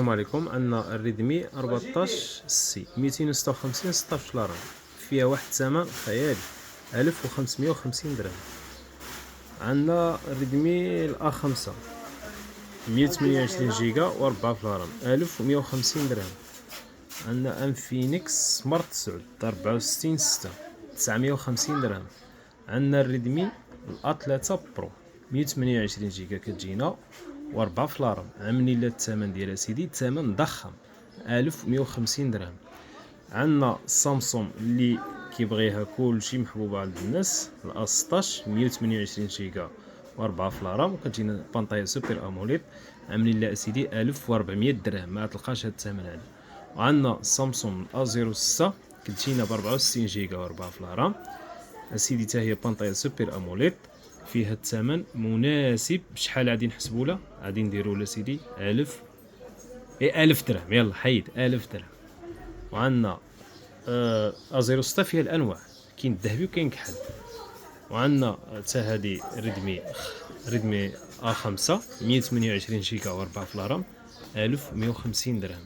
السلام عليكم. عندنا الريدمي 14 سي 256 16 رام، فيها واحد الثمن خيالي 1550 درهم. عندنا الريدمي الأ 5 128 جيجا و4 في الرام 1150 درهم. عندنا انفينكس سمارت 9 64 6 950 درهم. عندنا الريدمي الأ 3 برو 128 جيجا كتجينا و4 في الرام، عاملين لها الثمن ديالها سيدي الثمن ضخم 1150 درهم. عندنا سامسونج اللي كيبغيها كلشي محبوبه عند الناس، الأ 16 128 جيجا و4 في الرام، وكتجينا بانطايا سوبر اموليد، عاملين لها سيدي 1400 درهم، ما تلقاش هاد الثمن هذا. وعندنا سامسونج الأ 06 كتجينا ب 64 جيجا و4 في الرام اسيدي، حتى هي بانطايا سوبر اموليد، فيها الثمن مناسب. بشحال غادي نحسبوا لها؟ غادي نديروا لها سيدي 1000 درهم، يلا حيد 1000 درهم. وعندنا أ 06 فيها الانواع، كاين الذهبي وكاين كحل. وعندنا حتى هذه ريدمي أ 5 128 جيجا و4 في الرام 1150 درهم.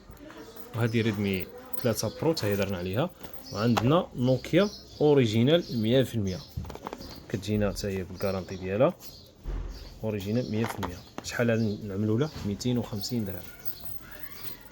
وهذه ريدمي 3 برو حتى هي درنا عليها. وعندنا نوكيا اوريجينال 100%، كتجينا حتى هي بالكارانتي ديالها اوريجينال 100%. شحال غادي نعملوا له؟ 250 درهم.